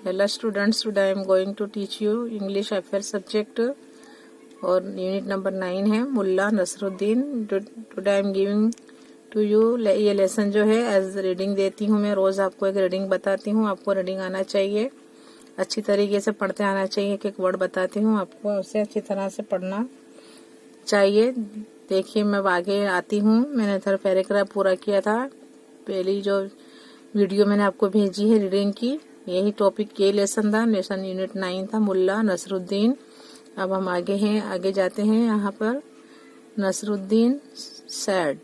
Hello students, today I am going to teach you English Affairs subject और unit number 9 है Mulla Nasruddin. Today I am giving to you ये lesson जो है as reading देती हूँ. मैं रोज आपको एक रीडिंग बताती हूँ. आपको रीडिंग आना चाहिए, अच्छी तरीके से पढ़ते आना चाहिए. एक एक वर्ड बताती हूँ आपको, उसे अच्छी तरह से पढ़ना चाहिए. देखिए मैं आगे आती हूँ. मैंने इधर पैराग्राफ पूरा किया था. पहली जो वीडियो मैंने आपको भेजी है रीडिंग की, यही टॉपिक ये लेसन था. लेसन यूनिट 9 था मुल्ला नसरुद्दीन. अब हम आगे जाते हैं. यहाँ पर Nasruddin said,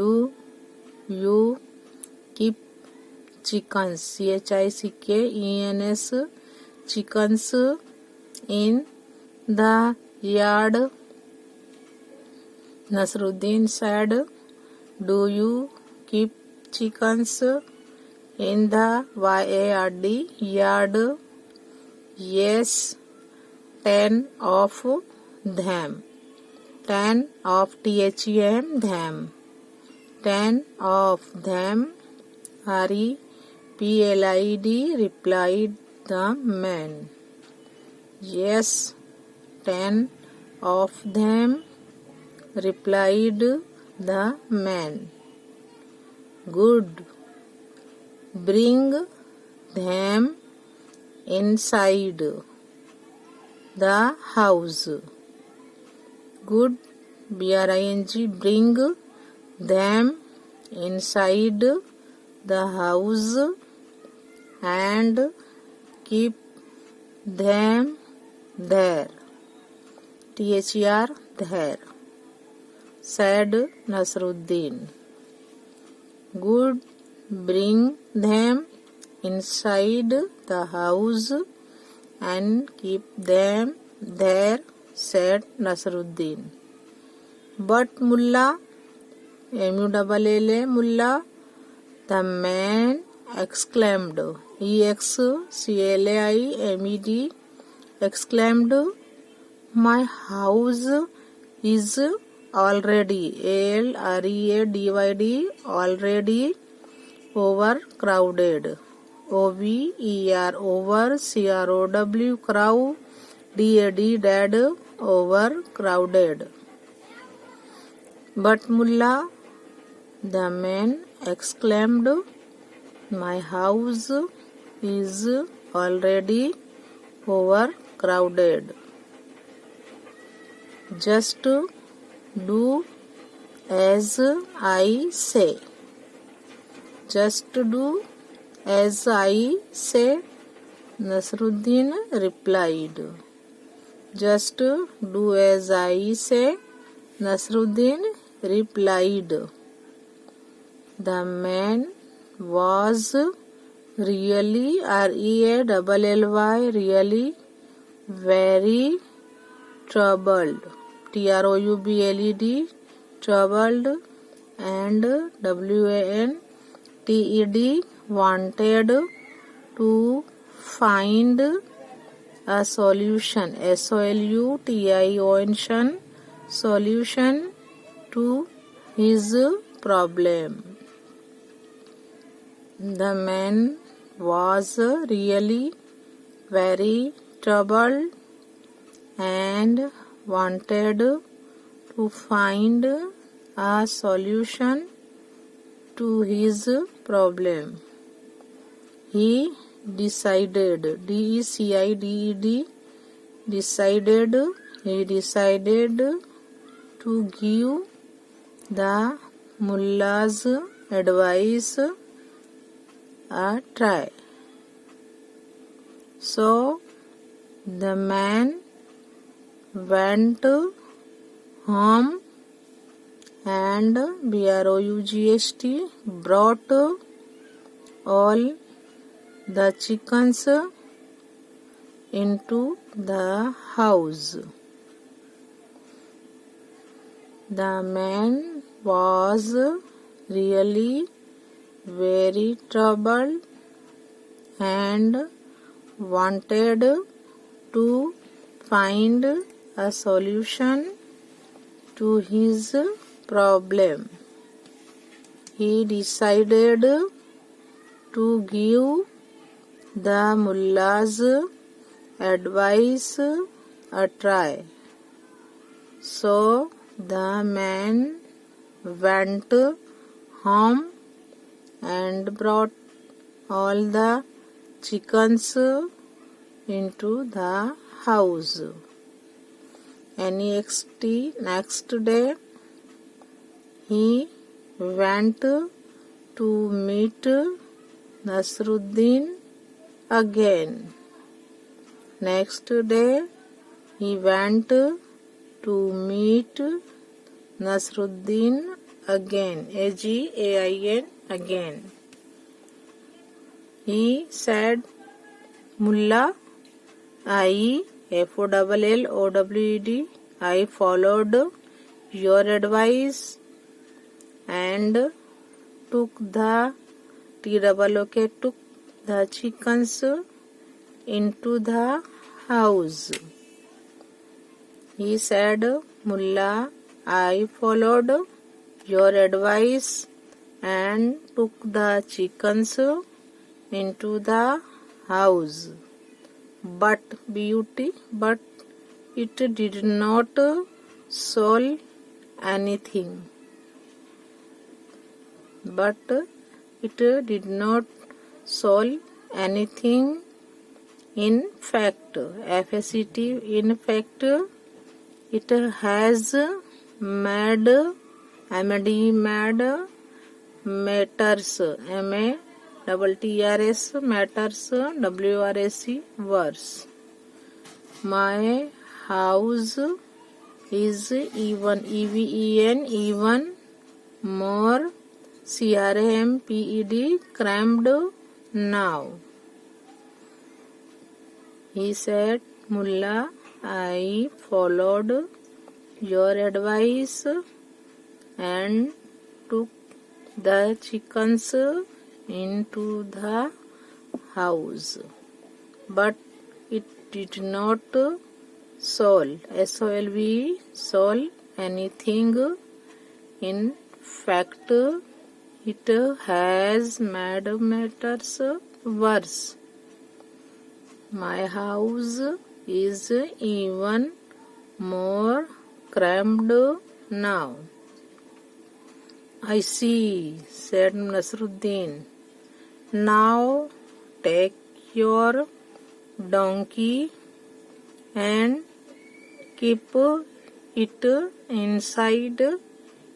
do you keep chickens, CHICKENS, chickens in the yard. Nasruddin said, do you keep chickens in the yard? Yes, 10 of them. 10 of them. Them. 10 of them. REPLID, replied the man. Yes, 10 of them, replied the man. Good. Bring them inside the house. Good. BRING. Bring them inside the house and keep them there. THER, there. Said Nasruddin. Good. Bring them inside the house and keep them there, said Nasruddin. But Mulla, MULLA, Mulla, the man exclaimed, EXCLAIMED, exclaimed, my house is already, ALREADYD, already overcrowded, OVER, over, CROW, crow, DAD, dad, overcrowded. But Mulla, the man exclaimed, my house is already overcrowded. Just do as I say. Just do as I say, Nasruddin replied. Just do as I say, Nasruddin replied. The man was really, REALLY, really very troubled, TROUBLED, troubled, and WANTED, wanted to find a solution, SOLUTION, solution to his problem. The man was really very troubled and wanted to find a solution to his problem. He decided, DECIDED, decided, he decided to give the mullah's advice a try. So the man went home and BROUGST brought all the chickens into the house. The man was really very troubled and wanted to find a solution to his problem. He decided to give the mullah's advice a try. So the man went home and brought all the chickens into the house. Next day he went to meet Nasiruddin again. Next day he went to meet Nasiruddin again. Again, again. He said, Mulla, Followed, I followed your advice and took the chickens into the house. He said, Mulla, I followed your advice and took the chickens into the house. But it did not solve anything. But it did not solve anything. In fact, in fact, it has made matters, matters, WRAC, worse. My house is even more cramped, crammed now. He said, Mulla, I followed your advice and took the chickens into the house. But it did not solve, solve anything. In fact, it has made matters worse. My house is even more cramped now. I see, said Nasiruddin. Now take your donkey and keep it inside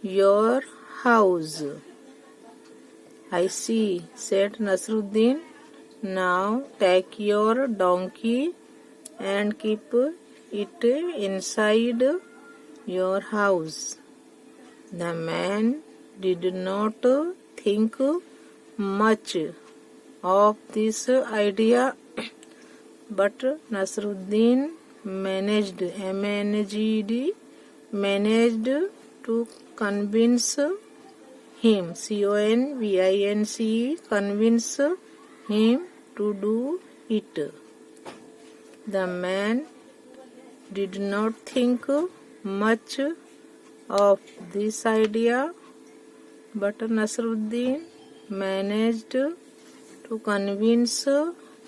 your house. I see, said Nasiruddin. Now take your donkey and keep it inside your house. The man did not think much of this idea, but Nasiruddin managed to convince him, convince him to do it. The man did not think much of this idea, but Nasiruddin managed to convince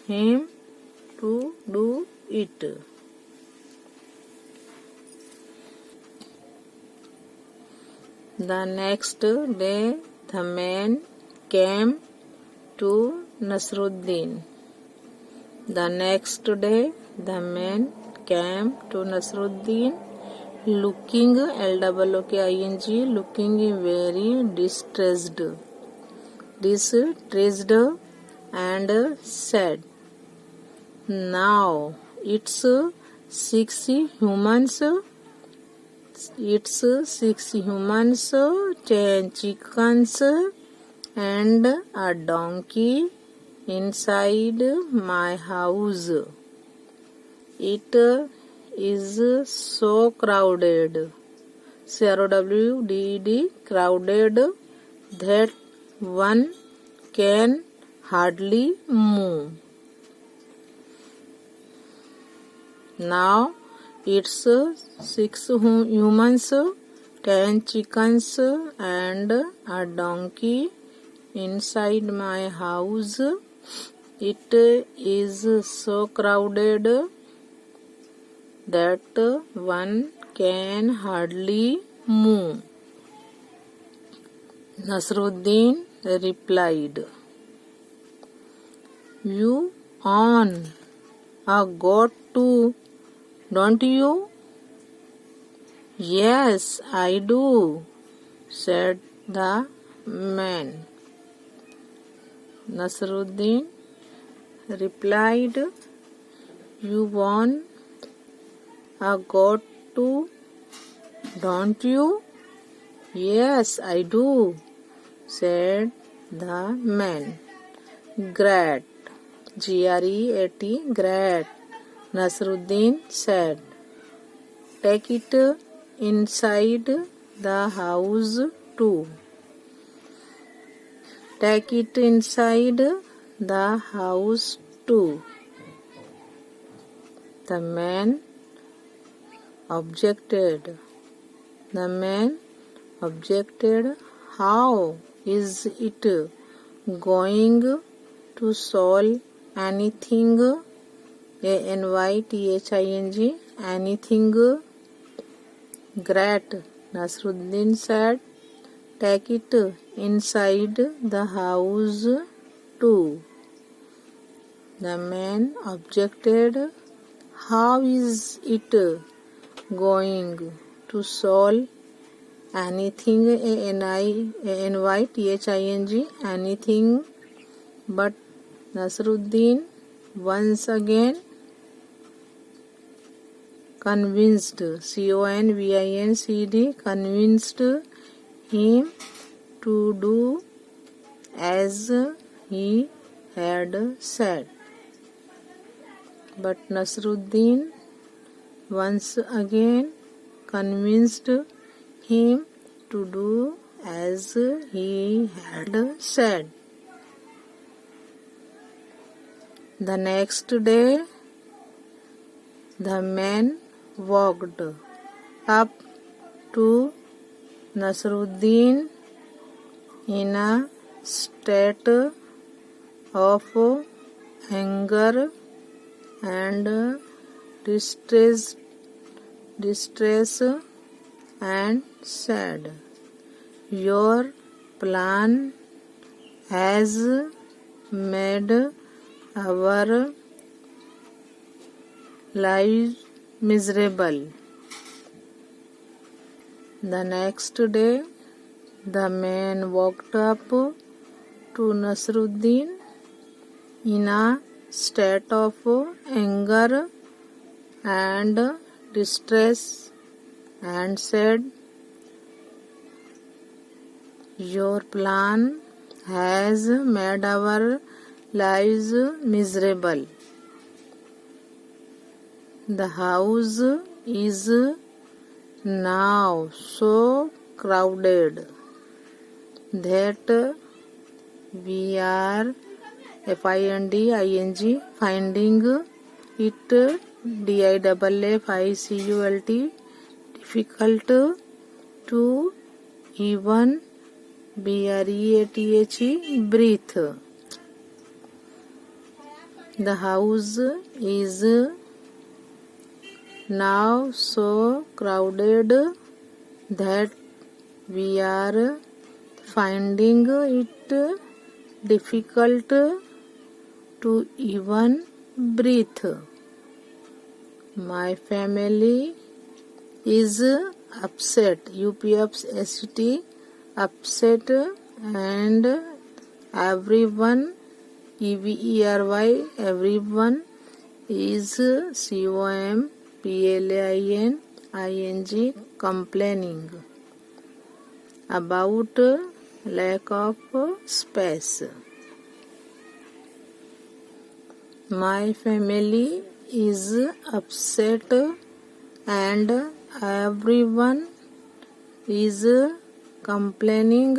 him to do it. The next day the man came to Nasiruddin. The next day the man came to Nasiruddin looking, looking very distressed and said, Now it's 6 humans, 10 chickens and a donkey inside my house. It is so crowded, crowded, that one can hardly move. Now it's 6 humans, 10 chickens and a donkey inside my house. It is so crowded that one can hardly move. Nasiruddin replied, "You own a goat too, don't you?" "Yes, I do," said the man. Nasiruddin replied, "You own a goat too, don't you?" "Yes, I do," said the man. "Great, G-R-E-A-T, great," Nasiruddin said. "Take it inside the house too." "Take it inside the house too." The man objected. The man objected, "How is it going to solve anything? anything, anything. Great, Nasiruddin said. "Take it inside the house too." The man objected, "How is it going to solve anything? anything, anything." But Nasiruddin once again convinced, convinced, convinced him to do as he had said. But Nasiruddin once again convinced him to do as he had said. The next day, the man walked up to Nasiruddin in a state of anger and distress and said, "Your plan has made our lives miserable." The next day, the man walked up to Nasiruddin in a state of anger and distress and said, "Your plan has made our lives miserable. The house is now so crowded that we are finding it difficult to even breathe. The house is now so crowded that we are finding it difficult to even breathe. My family is upset, UPST, upset, and everyone, EVERY, everyone is COMPLAINING, complaining about lack of space. My family is upset and everyone is complaining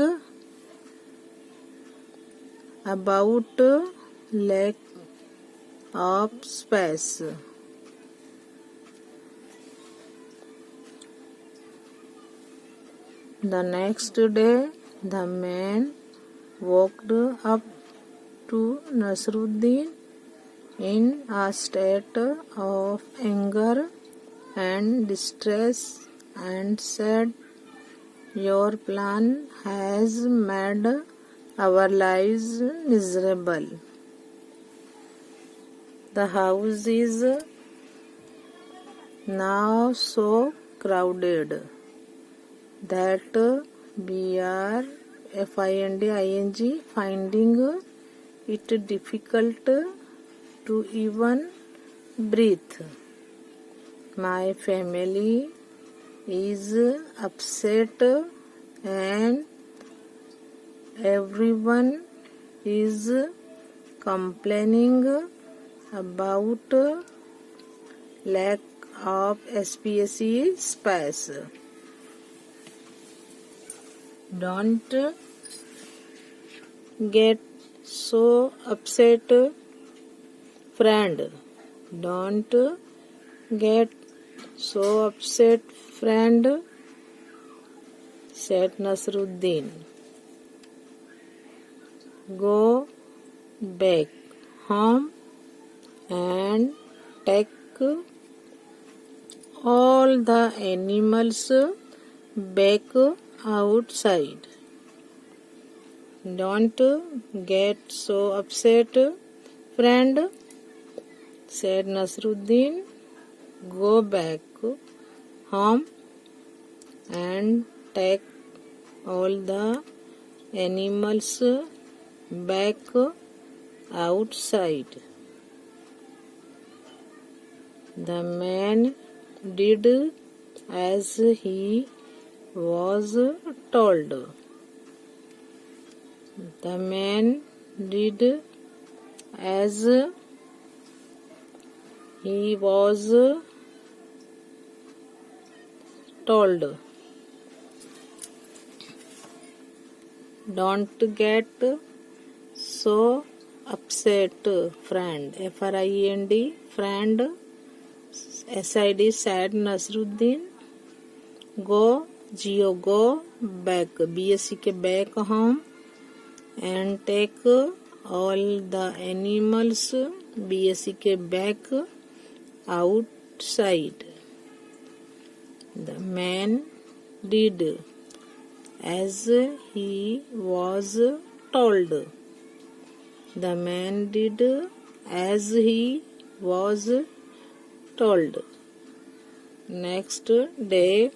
about lack of space. The next day, the man walked up to Nasiruddin in a state of anger and distress and said, "Your plan has made our lives miserable. The house is now so crowded that we are finding it difficult to even breathe. My family is upset and everyone is complaining about lack of SPSE space. Don't get so upset, friend. Don't get so upset, friend," said Nasiruddin. "Go back home and take all the animals back outside. Don't get so upset, friend," said Nasiruddin. "Go back home and take all the animals back outside." The man did as he was told. The man did as he was told. Don't get so upset, friend. FRIEND, friend. SID, said Nasiruddin. Go back. BSC back home and take all the animals BSC back outside. The man did as he was told. The man did as he was told. Next day,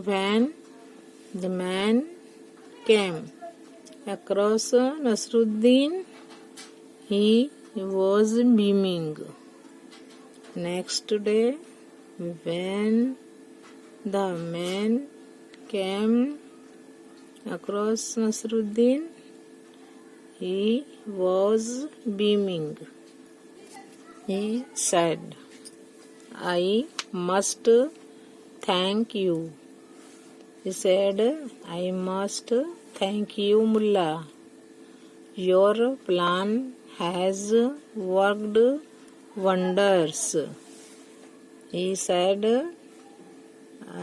when the man came across Nasiruddin, he was beaming. Next day, when the man came across Nasiruddin, he was beaming. He said, "I must thank you." He said, "I must thank you, mulla. Your plan has worked wonders." He said,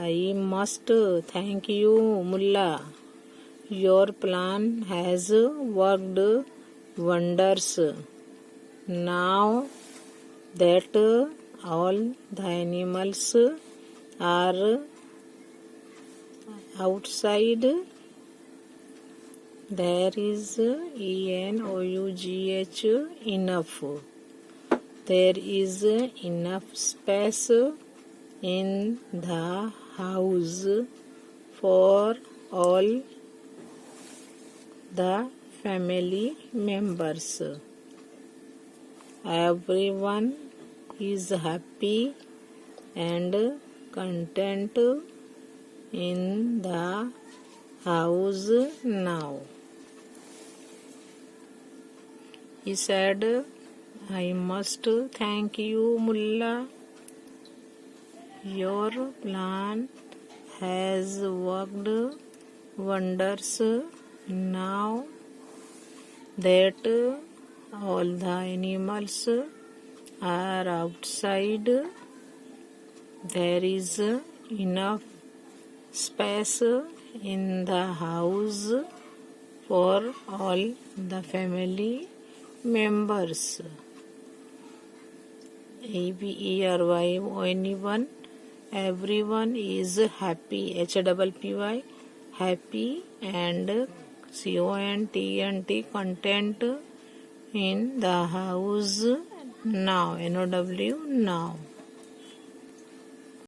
"I must thank you, mulla. Your plan has worked wonders. Now that all the animals are outside, there is ENOUGH enough. There is enough space in the house for all the family members. Everyone is happy and content in the house now." He said, "I must thank you, mulla. Your plan has worked wonders. Now that all the animals are outside, there is enough space in the house for all the family members. Everyone, everyone is happy. Happy, happy, and content in the house now. Now.